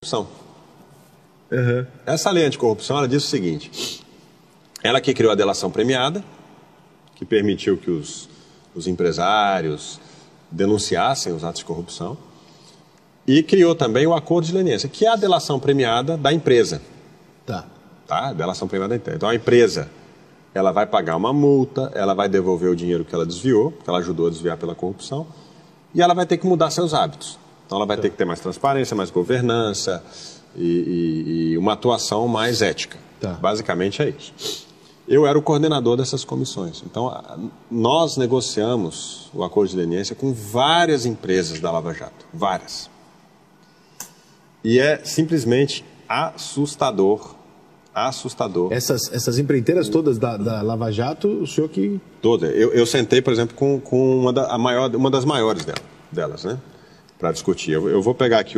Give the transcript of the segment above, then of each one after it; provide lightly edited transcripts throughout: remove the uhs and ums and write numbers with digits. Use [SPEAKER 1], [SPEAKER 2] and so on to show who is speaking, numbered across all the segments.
[SPEAKER 1] corrupção. Essa lei anticorrupção, ela diz o seguinte: ela que criou a delação premiada, que permitiu que os empresários denunciassem os atos de corrupção, e criou também o acordo de leniência, que é a delação premiada da empresa. Tá? Delação premiada da empresa. Então, a empresa, ela vai pagar uma multa, ela vai devolver o dinheiro que ela desviou, que ela ajudou a desviar pela corrupção, e ela vai ter que mudar seus hábitos. Então, ela vai ter que ter mais transparência, mais governança e uma atuação mais ética. Basicamente é isso. Eu era o coordenador dessas comissões. Então, nós negociamos o acordo de leniência com várias empresas da Lava Jato. Várias. E é simplesmente assustador. Assustador.
[SPEAKER 2] Essas empreiteiras todas da Lava Jato, o senhor que...
[SPEAKER 1] Todas. Eu sentei, por exemplo, com uma das maiores delas, né? Para discutir. Eu vou pegar aqui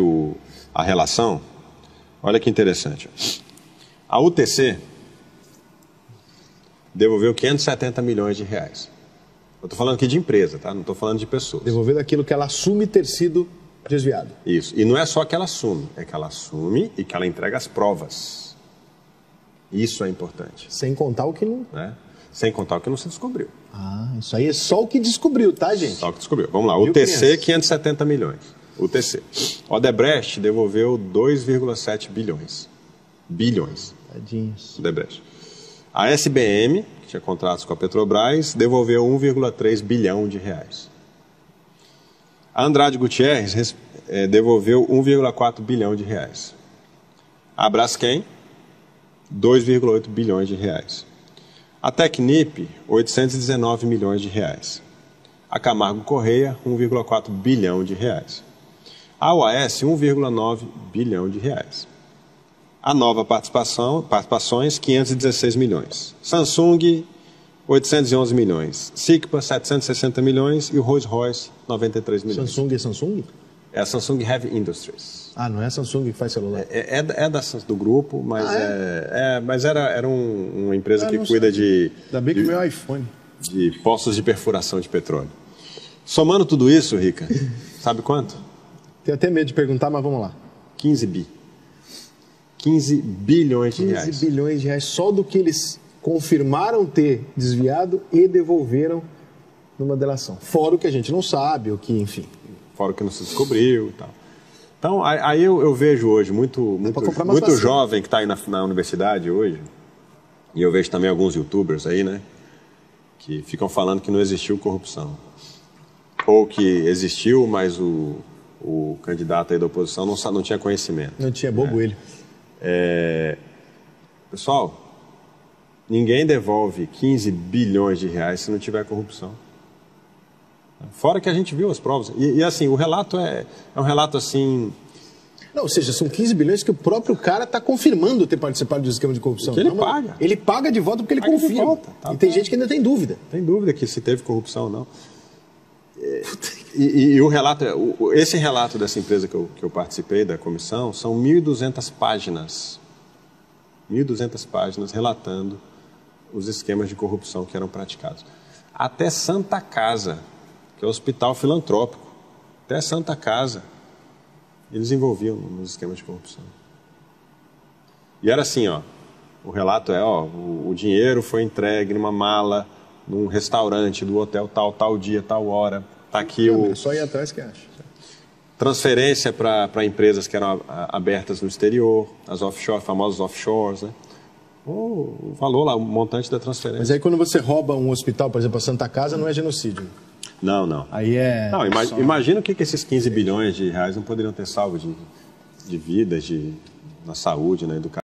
[SPEAKER 1] a relação. Olha que interessante. A UTC devolveu 570 milhões de reais. Eu estou falando aqui de empresa, tá? Não estou falando de pessoas.
[SPEAKER 2] Devolveu daquilo que ela assume ter sido desviado.
[SPEAKER 1] Isso. E não é só que ela assume, é que ela assume e que ela entrega as provas. Isso é importante.
[SPEAKER 2] Sem contar o que não...
[SPEAKER 1] Sem contar o que não se descobriu.
[SPEAKER 2] Isso aí é só o que descobriu, tá, gente?
[SPEAKER 1] Só o que descobriu. Vamos lá. UTC, 570 milhões. UTC. Odebrecht devolveu 2,7 bilhões. Bilhões.
[SPEAKER 2] Tadinhos.
[SPEAKER 1] Odebrecht. A SBM, que tinha contratos com a Petrobras, devolveu 1,3 bilhão de reais. A Andrade Gutierrez devolveu 1,4 bilhão de reais. A Braskem, 2,8 bilhões de reais. A Tecnip, 819 milhões de reais. A Camargo Correia, 1,4 bilhão de reais. A OAS, 1,9 bilhão de reais. A Nova Participações, 516 milhões. Samsung, 811 milhões. Sicpa, 760 milhões. E o Rolls-Royce, 93 milhões.
[SPEAKER 2] Samsung é Samsung?
[SPEAKER 1] É a Samsung Heavy Industries.
[SPEAKER 2] Não é a Samsung que faz celular?
[SPEAKER 1] É do grupo, mas, mas era uma empresa que cuida de...
[SPEAKER 2] Ainda bem que o meu iPhone.
[SPEAKER 1] De poços de perfuração de petróleo. Somando tudo isso, Rica, sabe quanto?
[SPEAKER 2] Tenho até medo de perguntar, mas vamos lá.
[SPEAKER 1] 15 bilhões de reais.
[SPEAKER 2] 15 bilhões de reais só do que eles confirmaram ter desviado e devolveram numa delação. Fora o que a gente não sabe, o que, enfim.
[SPEAKER 1] Fora o que não se descobriu e tal. Então, aí eu vejo hoje muito jovem que está aí na universidade hoje, e eu vejo também alguns youtubers aí, né, que ficam falando que não existiu corrupção. Ou que existiu, mas o candidato aí da oposição não tinha conhecimento.
[SPEAKER 2] Não tinha bobo ele.
[SPEAKER 1] Pessoal, ninguém devolve 15 bilhões de reais se não tiver corrupção. Fora que a gente viu as provas. E assim, o relato é um relato assim...
[SPEAKER 2] Não, ou seja, são 15 bilhões que o próprio cara está confirmando ter participado de um esquema de corrupção.
[SPEAKER 1] Que ele paga.
[SPEAKER 2] Ele paga de volta porque ele confirma. E tem gente que ainda tem dúvida.
[SPEAKER 1] Tem dúvida que se teve corrupção ou não. E o relato, esse relato dessa empresa que eu participei da comissão, são 1.200 páginas. 1.200 páginas relatando os esquemas de corrupção que eram praticados. Até Santa Casa, que é o hospital filantrópico, até Santa Casa, eles envolviam nos esquemas de corrupção. E era assim, o relato o dinheiro foi entregue numa mala, num restaurante do hotel tal dia, tal hora. Tá aqui
[SPEAKER 2] só ir atrás que acha.
[SPEAKER 1] Transferência para empresas que eram abertas no exterior, as offshore, famosas offshores, né? O valor lá, o montante da transferência.
[SPEAKER 2] Mas aí quando você rouba um hospital, por exemplo, a Santa Casa, não é genocídio?
[SPEAKER 1] Não.
[SPEAKER 2] Aí é...
[SPEAKER 1] Não, imagina o que esses 15 bilhões de reais não poderiam ter salvo de vidas, na saúde, na educação.